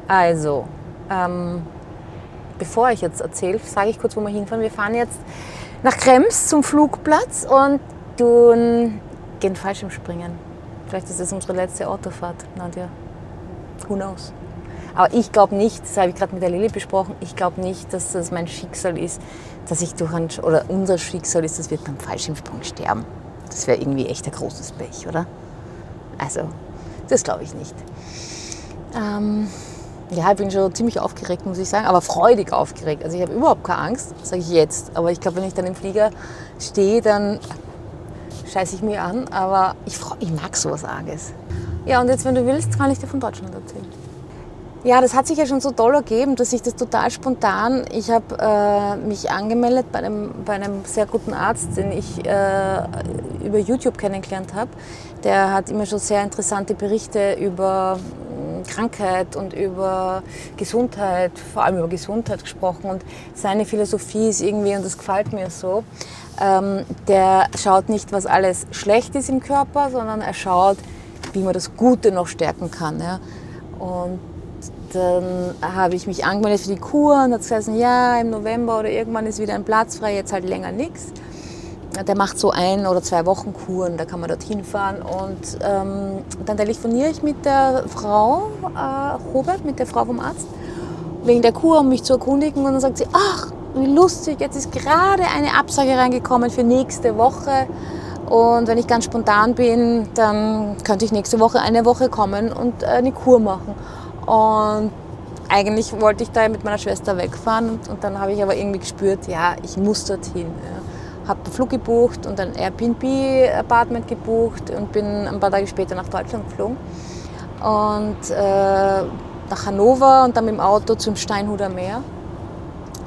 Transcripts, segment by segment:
Also, bevor ich jetzt erzähle, sage ich kurz, wo wir hinfahren. Wir fahren jetzt nach Krems zum Flugplatz und gehen Fallschirmspringen. Vielleicht ist das unsere letzte Autofahrt, Nadja. Who knows? Aber ich glaube nicht, das habe ich gerade mit der Lilly besprochen, ich glaube nicht, dass das mein Schicksal ist, dass ich oder unser Schicksal ist, dass wir beim Fallschirmsprung sterben. Das wäre irgendwie echt ein großes Pech, oder? Also, das glaube ich nicht. Ja, ich bin schon ziemlich aufgeregt, muss ich sagen, aber freudig aufgeregt. Also ich habe überhaupt keine Angst, sage ich jetzt. Aber ich glaube, wenn ich dann im Flieger stehe, dann scheiße ich mich an. Aber ich mag sowas Arges. Ja, und jetzt, wenn du willst, kann ich dir von Deutschland erzählen. Ja, das hat sich ja schon so toll ergeben, dass ich das total spontan, ich habe mich angemeldet bei einem sehr guten Arzt, den ich über YouTube kennengelernt habe. Der hat immer schon sehr interessante Berichte über Krankheit und über Gesundheit, vor allem über Gesundheit gesprochen. Und seine Philosophie ist irgendwie, und das gefällt mir so, der schaut nicht, was alles schlecht ist im Körper, sondern er schaut, wie man das Gute noch stärken kann. Ja? Und dann habe ich mich angemeldet für die Kur und hat gesagt, ja, im November oder irgendwann ist wieder ein Platz frei, jetzt halt länger nichts. Der macht so 1 oder 2 Wochen Kuren, da kann man dorthin fahren. Und dann telefoniere ich mit der Frau, Robert, mit der Frau vom Arzt, wegen der Kur, um mich zu erkundigen. Und dann sagt sie, ach, wie lustig, jetzt ist gerade eine Absage reingekommen für nächste Woche. Und wenn ich ganz spontan bin, dann könnte ich nächste Woche eine Woche kommen und eine Kur machen. Und eigentlich wollte ich da mit meiner Schwester wegfahren und dann habe ich aber irgendwie gespürt, ja, ich muss dorthin. Ja. Habe einen Flug gebucht und ein Airbnb-Apartment gebucht und bin ein paar Tage später nach Deutschland geflogen. Und nach Hannover und dann mit dem Auto zum Steinhuder Meer.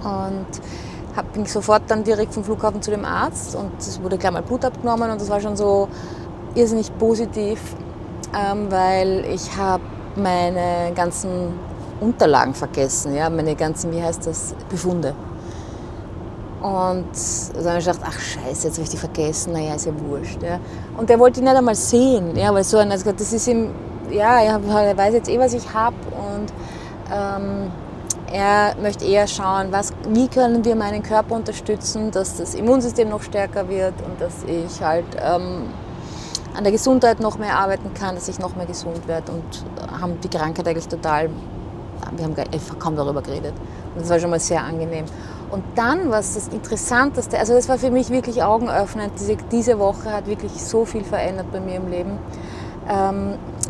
Und bin sofort dann direkt vom Flughafen zu dem Arzt und es wurde gleich mal Blut abgenommen und das war schon so irrsinnig positiv, weil ich habe meine ganzen Unterlagen vergessen, ja, meine ganzen, wie heißt das, Befunde. Und dann habe ich gedacht, ach scheiße, jetzt habe ich die vergessen, naja, ist ja wurscht. Ja. Und der wollte die nicht einmal sehen, ja, weil so das ist ihm, ja, er weiß jetzt was ich habe und er möchte eher schauen, wie können wir meinen Körper unterstützen, dass das Immunsystem noch stärker wird und dass ich halt an der Gesundheit noch mehr arbeiten kann, dass ich noch mehr gesund werde und haben die Krankheit eigentlich total, wir haben kaum darüber geredet und das war schon mal sehr angenehm. Und dann, was das Interessanteste, also das war für mich wirklich augenöffnend, diese Woche hat wirklich so viel verändert bei mir im Leben.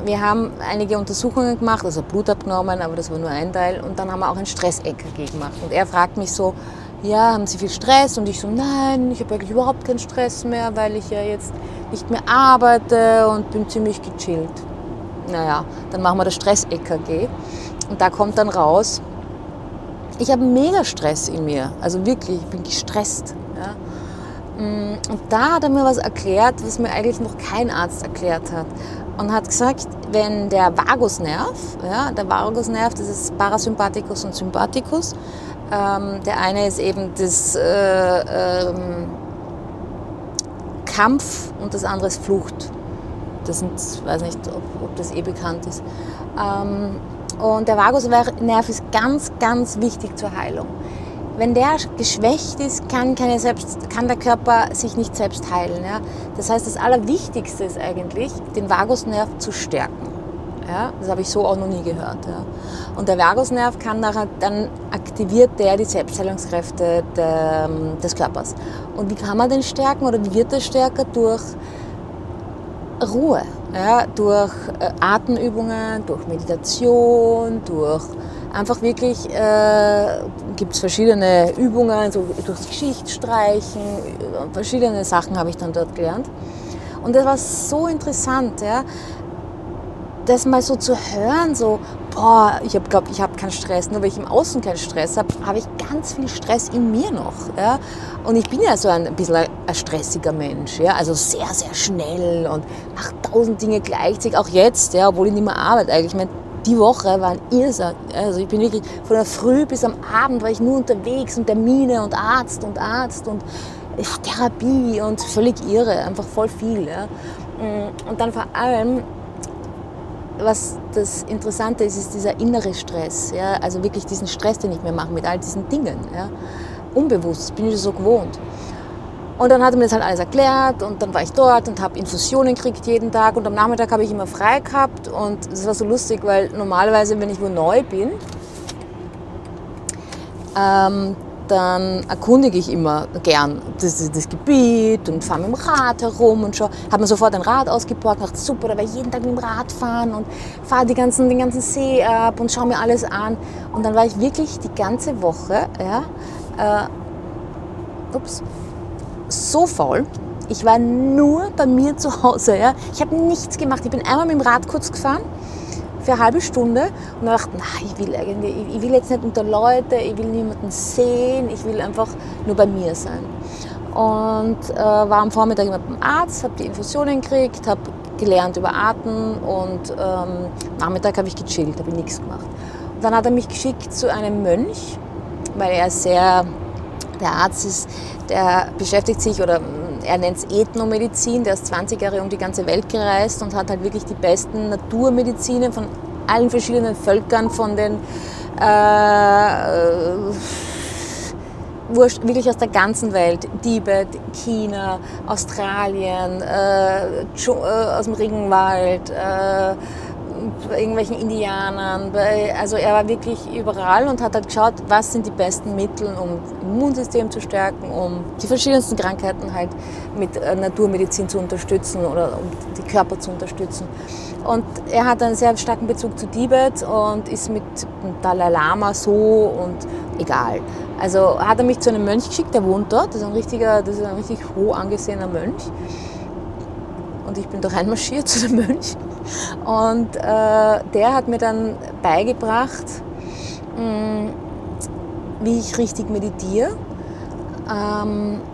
Wir haben einige Untersuchungen gemacht, also Blut abgenommen, aber das war nur ein Teil und dann haben wir auch ein Stress-EKG gemacht und er fragt mich so, ja, haben Sie viel Stress? Und ich so, nein, ich habe eigentlich überhaupt keinen Stress mehr, weil ich ja jetzt nicht mehr arbeite und bin ziemlich gechillt. Naja, dann machen wir das Stress-EKG und da kommt dann raus, ich habe mega Stress in mir, also wirklich, ich bin gestresst. Ja. Und da hat er mir was erklärt, was mir eigentlich noch kein Arzt erklärt hat. Und hat gesagt, wenn der Vagusnerv, ja, der Vagusnerv, das ist Parasympathikus und Sympathikus, der eine ist eben das Kampf und das andere ist Flucht. Das sind, ich weiß nicht, ob das bekannt ist. Und der Vagusnerv ist ganz, ganz wichtig zur Heilung. Wenn der geschwächt ist, kann der Körper sich nicht selbst heilen. Ja? Das heißt, das Allerwichtigste ist eigentlich, den Vagusnerv zu stärken. Ja? Das habe ich so auch noch nie gehört. Ja? Und der Vagusnerv dann aktiviert der die Selbstheilungskräfte des Körpers. Und wie kann man den stärken oder wie wird er stärker? Durch Ruhe, ja? Durch Atemübungen, durch Meditation, durch einfach wirklich gibt es verschiedene Übungen, so durchs Gesicht streichen, verschiedene Sachen habe ich dann dort gelernt. Und das war so interessant, ja, das mal so zu hören, so, boah, ich habe keinen Stress, nur weil ich im Außen keinen Stress habe, habe ich ganz viel Stress in mir noch. Ja? Und ich bin ja so ein bisschen ein stressiger Mensch, ja? Also sehr, sehr schnell und mache 1000 Dinge gleichzeitig, auch jetzt, ja, obwohl ich nicht mehr arbeite eigentlich. Ich meine, die Woche war ein Irrsinn. Also ich bin wirklich von der Früh bis am Abend war ich nur unterwegs und Termine und Arzt und Therapie und völlig irre, einfach voll viel. Ja. Und dann vor allem was das Interessante ist, ist dieser innere Stress. Ja? Also wirklich diesen Stress, den ich mir mache mit all diesen Dingen. Ja? Unbewusst, das bin ich so gewohnt. Und dann hat er mir das halt alles erklärt und dann war ich dort und habe Infusionen gekriegt jeden Tag und am Nachmittag habe ich immer frei gehabt und das war so lustig, weil normalerweise, wenn ich wo neu bin, dann erkundige ich immer gern das Gebiet und fahre mit dem Rad herum und schon habe mir sofort ein Rad ausgeborgt, dachte super, da werde ich jeden Tag mit dem Rad fahren und fahre den ganzen See ab und schaue mir alles an. Und dann war ich wirklich die ganze Woche, so faul. Ich war nur bei mir zu Hause. Ja. Ich habe nichts gemacht. Ich bin einmal mit dem Rad kurz gefahren für eine halbe Stunde und dann dachte ich will jetzt nicht unter Leute, ich will niemanden sehen, ich will einfach nur bei mir sein. Und war am Vormittag immer beim Arzt, habe die Infusionen gekriegt, habe gelernt über Atmen und Nachmittag habe ich gechillt, habe ich nichts gemacht. Und dann hat er mich geschickt zu einem Mönch, weil der Arzt der beschäftigt sich oder er nennt es Ethnomedizin, der ist 20 Jahre um die ganze Welt gereist und hat halt wirklich die besten Naturmedizinen von allen verschiedenen Völkern, von den wirklich aus der ganzen Welt, Tibet, China, Australien, aus dem Regenwald, irgendwelchen Indianern. Also er war wirklich überall und hat halt geschaut, was sind die besten Mittel, um das Immunsystem zu stärken, um die verschiedensten Krankheiten halt mit Naturmedizin zu unterstützen oder um die Körper zu unterstützen. Und er hat einen sehr starken Bezug zu Tibet und ist mit dem Dalai Lama so und egal. Also hat er mich zu einem Mönch geschickt, der wohnt dort, das ist ein richtig hoch angesehener Mönch. Und ich bin da reinmarschiert zu dem Mönch. Und der hat mir dann beigebracht, wie ich richtig meditiere.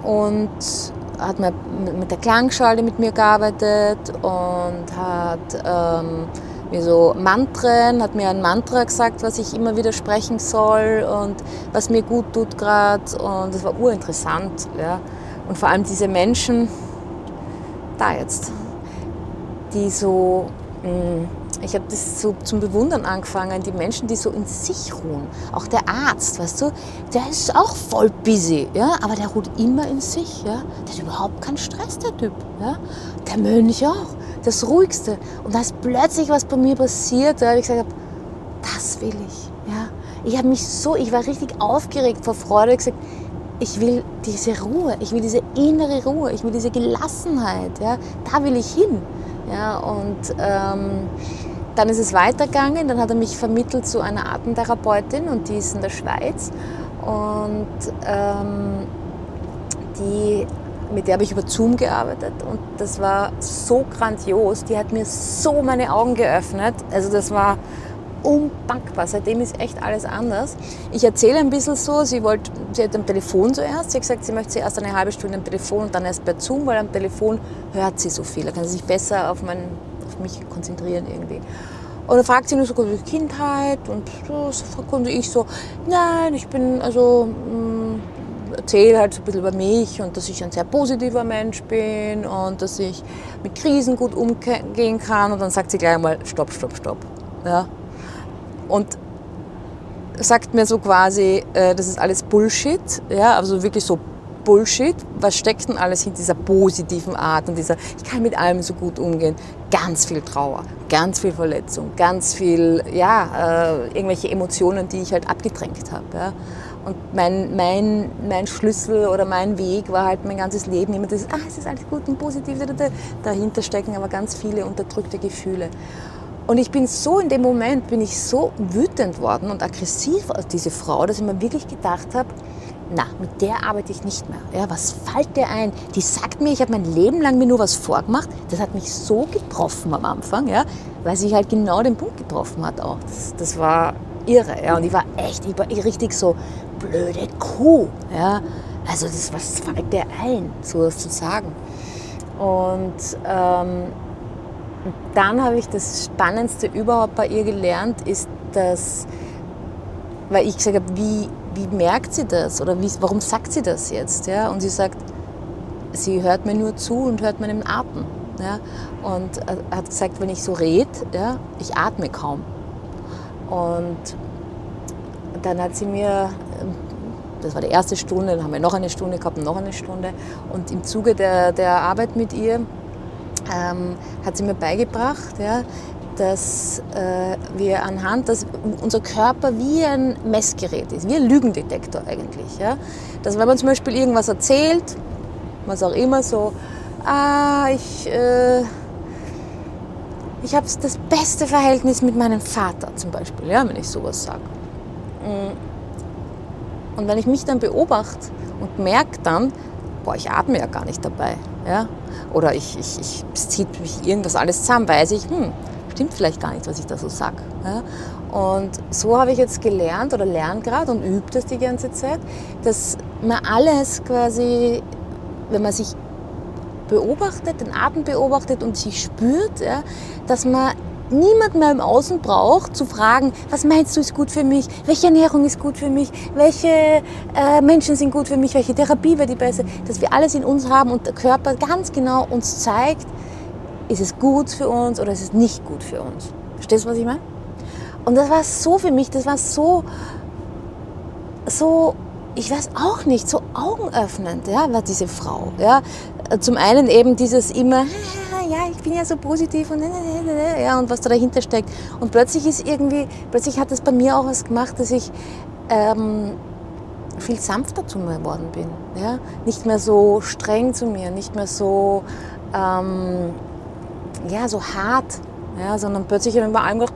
Und hat mit der Klangschale mit mir gearbeitet und hat mir so hat mir ein Mantra gesagt, was ich immer wieder sprechen soll und was mir gut tut gerade. Und das war urinteressant. Ja. Und vor allem diese Menschen, da jetzt, die so, ich habe das so zum Bewundern angefangen, die Menschen, die so in sich ruhen. Auch der Arzt, weißt du, der ist auch voll busy, ja, aber der ruht immer in sich. Ja. Der hat überhaupt keinen Stress, der Typ. Ja. Der Mönch auch, das Ruhigste. Und da ist plötzlich was bei mir passiert, da habe ich gesagt, das will ich. Ja. Ich war richtig aufgeregt vor Freude, gesagt, ich will diese Ruhe, ich will diese innere Ruhe, ich will diese Gelassenheit, ja, da will ich hin. Ja, und dann ist es weitergegangen, dann hat er mich vermittelt zu einer Atemtherapeutin und die ist in der Schweiz und mit der habe ich über Zoom gearbeitet und das war so grandios, die hat mir so meine Augen geöffnet, also das war unpackbar, seitdem ist echt alles anders. Ich erzähle ein bisschen so, sie hat am Telefon zuerst, sie hat gesagt, sie möchte zuerst eine halbe Stunde am Telefon und dann erst per Zoom, weil am Telefon hört sie so viel, da kann sie sich besser auf mich konzentrieren irgendwie. Und dann fragt sie nur so über die Kindheit und so konnte ich so, nein, ich bin, erzähle halt so ein bisschen über mich und dass ich ein sehr positiver Mensch bin und dass ich mit Krisen gut umgehen kann und dann sagt sie gleich einmal, stopp. Ja. Und sagt mir so quasi, das ist alles Bullshit, ja, also wirklich so Bullshit. Was steckt denn alles in dieser positiven Art und ich kann mit allem so gut umgehen. Ganz viel Trauer, ganz viel Verletzung, ganz viel, irgendwelche Emotionen, die ich halt abgedrängt habe. Ja. Und mein Schlüssel oder mein Weg war halt mein ganzes Leben immer das, es ist alles gut und positiv, dahinter stecken aber ganz viele unterdrückte Gefühle. Und ich bin so, in dem Moment bin ich so wütend worden und aggressiv auf diese Frau, dass ich mir wirklich gedacht habe, mit der arbeite ich nicht mehr. Ja, was fällt dir ein? Die sagt mir, ich habe mein Leben lang mir nur was vorgemacht. Das hat mich so getroffen am Anfang, ja, weil sie halt genau den Punkt getroffen hat auch. Das war irre. Ja, und ich war richtig so blöde Kuh. Ja. Also was fällt dir ein, so was zu sagen? Und dann habe ich das Spannendste überhaupt bei ihr gelernt, ist das, weil ich gesagt habe, wie merkt sie das oder warum sagt sie das jetzt? Ja? Und sie sagt, sie hört mir nur zu und hört meinen Atem. Ja? Und hat gesagt, wenn ich so rede, ja, ich atme kaum. Und dann hat sie mir, das war die erste Stunde, dann haben wir noch eine Stunde gehabt und noch eine Stunde. Und im Zuge der Arbeit mit ihr hat sie mir beigebracht, ja, dass wir anhand, dass unser Körper wie ein Messgerät ist, wie ein Lügendetektor eigentlich. Ja? Dass wenn man zum Beispiel irgendwas erzählt, was auch immer, so, ich habe das beste Verhältnis mit meinem Vater zum Beispiel, ja, wenn ich sowas sage. Und wenn ich mich dann beobachte und merke dann, boah, ich atme ja gar nicht dabei, ja, oder es zieht mich irgendwas alles zusammen, weiß ich, stimmt vielleicht gar nicht, was ich da so sage. Ja? Und so habe ich jetzt gelernt oder lerne gerade und übe das die ganze Zeit, dass man alles quasi, wenn man sich beobachtet, den Atem beobachtet und sich spürt, ja, dass man niemand mehr im Außen braucht, zu fragen, was meinst du ist gut für mich, welche Ernährung ist gut für mich, welche Menschen sind gut für mich, welche Therapie wäre die beste, dass wir alles in uns haben und der Körper ganz genau uns zeigt, ist es gut für uns oder ist es nicht gut für uns. Verstehst du, was ich meine? Und das war so für mich, das war so, ich weiß auch nicht, so augenöffnend, ja, war diese Frau. Ja. Zum einen eben dieses immer, ja, ich bin ja so positiv und ja, und was da dahinter steckt. Und plötzlich hat das bei mir auch was gemacht, dass ich viel sanfter zu mir geworden bin. Ja. Nicht mehr so streng zu mir, nicht mehr so, so hart, ja, sondern plötzlich habe ich bei allem gedacht,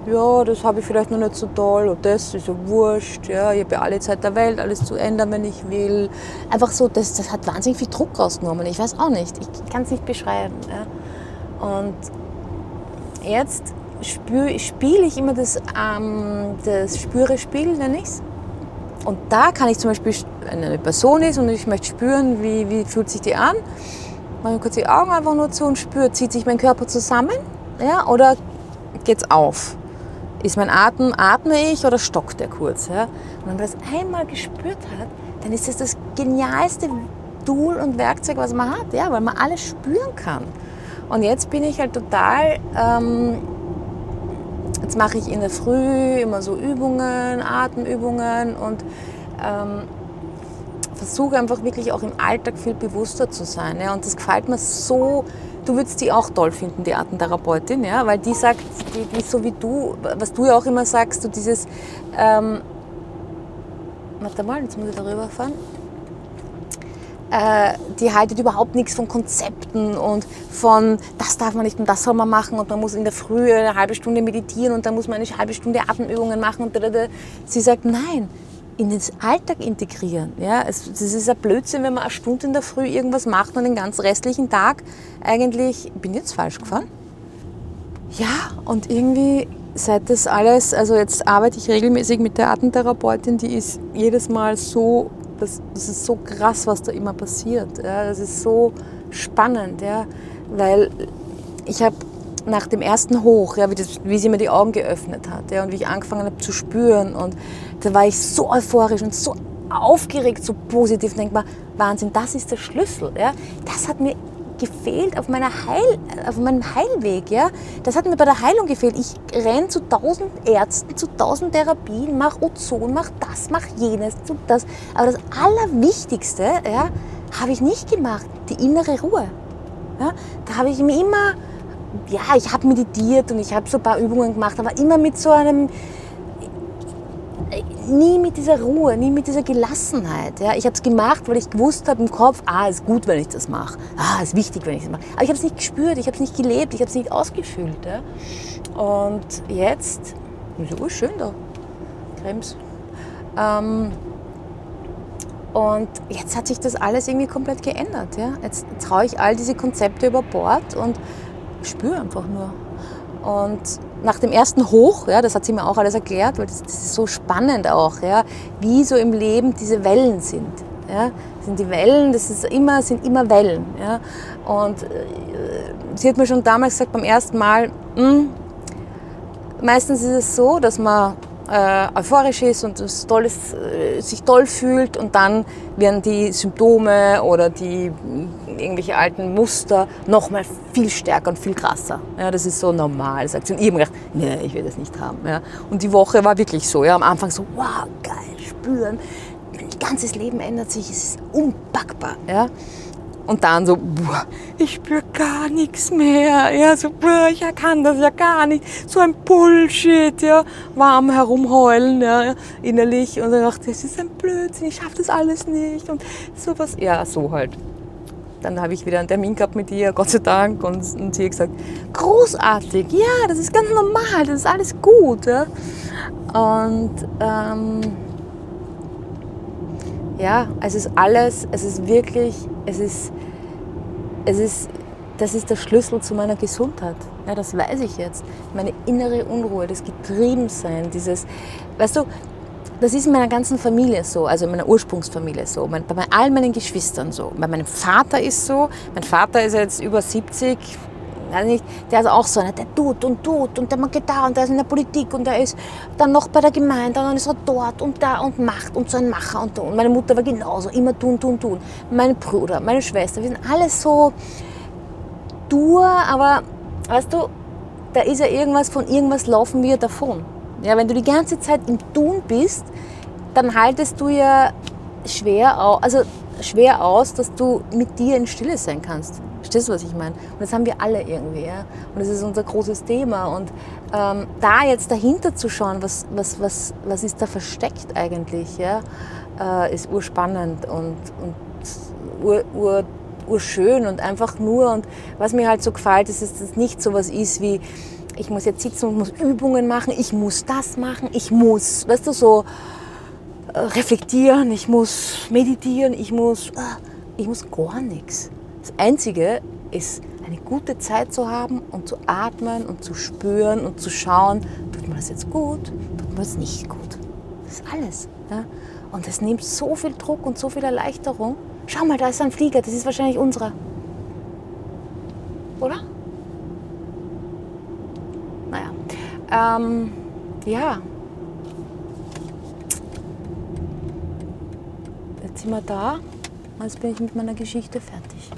ja, das habe ich vielleicht noch nicht so toll und das ist ja wurscht, ja, ich habe ja alle Zeit der Welt, alles zu ändern, wenn ich will. Einfach so, das hat wahnsinnig viel Druck rausgenommen, ich weiß auch nicht, ich kann es nicht beschreiben. Ja. Und jetzt spiele ich immer das Spüre-Spiel, nenne ich es. Und da kann ich zum Beispiel, wenn eine Person ist und ich möchte spüren, wie fühlt sich die an, mache ich kurz die Augen einfach nur zu und spüre, zieht sich mein Körper zusammen, ja, oder geht's auf? Ist mein Atem, atme ich oder stockt der kurz? Ja? Und wenn man das einmal gespürt hat, dann ist das genialste Tool und Werkzeug, was man hat, ja? Weil man alles spüren kann. Und jetzt bin ich halt total, jetzt mache ich in der Früh immer so Übungen, Atemübungen und versuche einfach wirklich auch im Alltag viel bewusster zu sein. Ja? Und das gefällt mir so. Du würdest die auch toll finden, die Atemtherapeutin, ja? Weil die sagt, die so wie du, was du ja auch immer sagst, du dieses, warte mal, jetzt muss ich darüber fahren, die haltet überhaupt nichts von Konzepten und von, das darf man nicht und das soll man machen und man muss in der Früh eine halbe Stunde meditieren und dann muss man eine halbe Stunde Atemübungen machen und sie sagt, nein, in den Alltag integrieren. Ja? Das ist ein Blödsinn, wenn man eine Stunde in der Früh irgendwas macht und den ganzen restlichen Tag eigentlich, bin ich jetzt falsch gefahren? Ja, und irgendwie seit das alles, also jetzt arbeite ich regelmäßig mit der Atemtherapeutin, die ist jedes Mal so, das ist so krass, was da immer passiert. Ja? Das ist so spannend, ja? Weil ich habe nach dem ersten Hoch, ja, wie sie mir die Augen geöffnet hat, ja, und wie ich angefangen habe zu spüren und da war ich so euphorisch und so aufgeregt, so positiv, denke mal, Wahnsinn, das ist der Schlüssel, ja. Das hat mir gefehlt auf meinem Heilweg, ja. Das hat mir bei der Heilung gefehlt. Ich renne zu 1000 Ärzten, zu 1000 Therapien, mache Ozon, mache das, mache jenes, tu das. Aber das Allerwichtigste, ja, habe ich nicht gemacht, die innere Ruhe. Ja. Da habe ich mir immer, ja, ich habe meditiert und ich habe so ein paar Übungen gemacht, aber immer mit so einem, nie mit dieser Ruhe, nie mit dieser Gelassenheit. Ja. Ich habe es gemacht, weil ich gewusst habe im Kopf, ist gut, wenn ich das mache. Ist wichtig, wenn ich das mache. Aber ich habe es nicht gespürt, ich habe es nicht gelebt, ich habe es nicht ausgefühlt. Ja. Und jetzt, ist schön da, Krems. Und jetzt hat sich das alles irgendwie komplett geändert. Ja. Jetzt traue ich all diese Konzepte über Bord und spüre einfach nur. Und nach dem ersten Hoch, ja, das hat sie mir auch alles erklärt, weil das ist so spannend auch, ja, wie so im Leben diese Wellen sind. Ja. Das sind die Wellen, sind immer Wellen. Ja. Und sie hat mir schon damals gesagt, beim ersten Mal, meistens ist es so, dass man euphorisch ist und sich toll fühlt und dann werden die Symptome oder die irgendwelche alten Muster noch mal viel stärker und viel krasser. Ja, das ist so normal, sagt sie. Und ich habe mir gedacht, nee, ich will das nicht haben. Ja. Und die Woche war wirklich so. Ja. Am Anfang so, wow, geil, spüren. Mein ganzes Leben ändert sich, es ist unpackbar. Ja. Und dann so, boah, ich spüre gar nichts mehr. Ja, so, boah, ich kann das ja gar nicht. So ein Bullshit, ja. Warm herumheulen, ja, innerlich. Und dann dachte ich, das ist ein Blödsinn, ich schaffe das alles nicht. Und sowas, ja, so halt. Dann habe ich wieder einen Termin gehabt mit ihr, Gott sei Dank. Und sie hat gesagt, großartig, ja, das ist ganz normal, das ist alles gut. Ja. Und ja, es ist alles, es ist wirklich, das ist der Schlüssel zu meiner Gesundheit. Ja, das weiß ich jetzt. Meine innere Unruhe, das Getriebensein, dieses, weißt du, das ist in meiner ganzen Familie so, also in meiner Ursprungsfamilie so, bei all meinen Geschwistern so. Bei meinem Vater ist so, mein Vater ist jetzt über 70, weiß nicht, der ist auch so einer, der tut und der geht da und der ist in der Politik und der ist dann noch bei der Gemeinde und dann ist er dort und da und macht und so ein Macher und meine Mutter war genauso, immer tun. Mein Bruder, meine Schwester, wir sind alles so aber weißt du, da ist ja irgendwas, von irgendwas laufen wir davon. Ja, wenn du die ganze Zeit im Tun bist, dann haltest du ja schwer aus, dass du mit dir in Stille sein kannst. Verstehst du, was ich meine? Und das haben wir alle irgendwie. Ja? Und das ist unser großes Thema. Und da jetzt dahinter zu schauen, was ist da versteckt eigentlich, ja? Ist urspannend und urschön und einfach nur. Und was mir halt so gefällt, ist, dass es nicht so was ist wie, ich muss jetzt sitzen und muss Übungen machen, ich muss das machen, ich muss, weißt du, so reflektieren, ich muss meditieren, ich muss gar nichts. Das Einzige ist, eine gute Zeit zu haben und zu atmen und zu spüren und zu schauen, tut mir das jetzt gut, tut mir das nicht gut. Das ist alles. Ja? Und das nimmt so viel Druck und so viel Erleichterung. Schau mal, da ist ein Flieger, das ist wahrscheinlich unserer. Oder? Naja. Ja. Jetzt sind wir da. Jetzt bin ich mit meiner Geschichte fertig.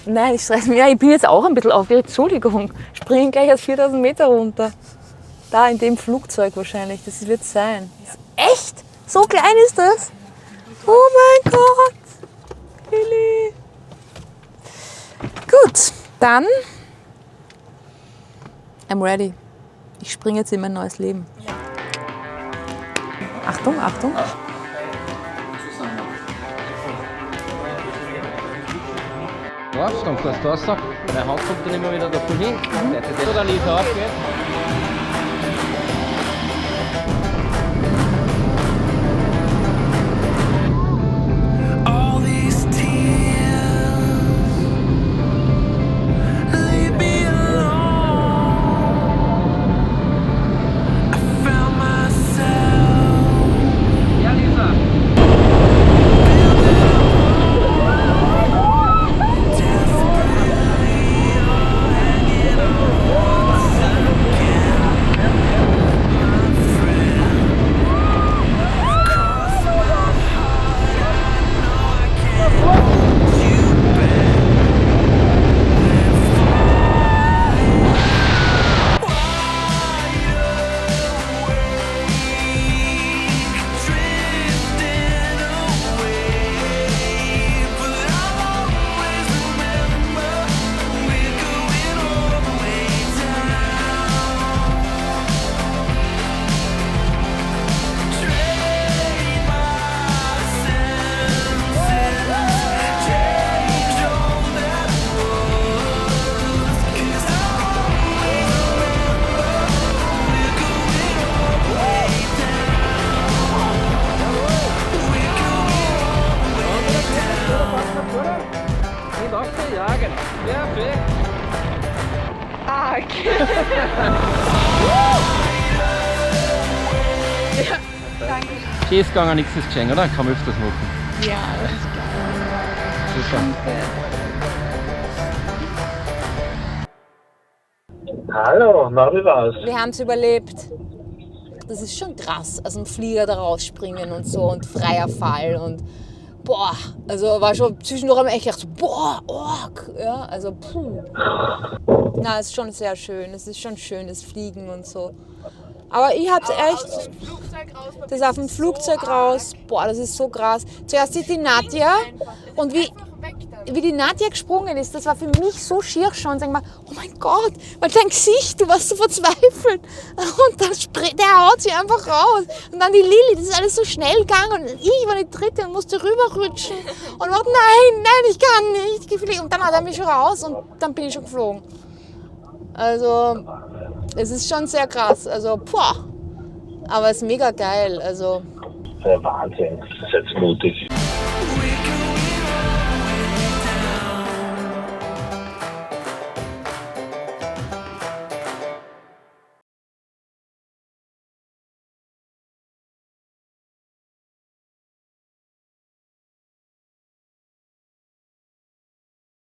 Nein, ich stress mich. Ja, ich bin jetzt auch ein bisschen aufgeregt. Entschuldigung. Springen gleich aus 4000 Meter runter. Da in dem Flugzeug wahrscheinlich. Das wird sein. Echt? So klein ist das? Oh mein Gott. Lili. Gut, dann. I'm ready. Ich springe jetzt in mein neues Leben. Achtung, Achtung. Raus, dann fährst du raus. Deine Hand kommt dann immer wieder da hin. Oder nicht aufgeht. Schön ist gegangen, nichts ist geschehen, oder? Kann man öfters machen. Ja, das ist Super. geil. Hallo, na wie war's? Wir haben es überlebt. gedacht, das ist schon krass, aus dem Flieger da rausspringen und so und freier Fall und boah, also war schon zwischendurch am echt gedacht, so, boah, org, ja, also puh. Na, ist schon sehr schön, es ist schon schön, das Fliegen und so. Aber ich hab's echt, das auf dem Flugzeug raus, boah, das ist so krass. Zuerst ist die Nadja und wie die Nadja gesprungen ist, das war für mich so schier schon. Sag mal, oh mein Gott, weil dein Gesicht, du warst so verzweifelt. Und dann der haut sie einfach raus. Und dann die Lilly, das ist alles so schnell gegangen. Und ich war die dritte und musste rüberrutschen. Und war, nein, ich kann nicht. Und dann hat er mich schon raus und dann bin ich schon geflogen. Also, es ist schon sehr krass. Also, boah. Aber es ist mega geil. Also. Wahnsinn, das ist jetzt mutig.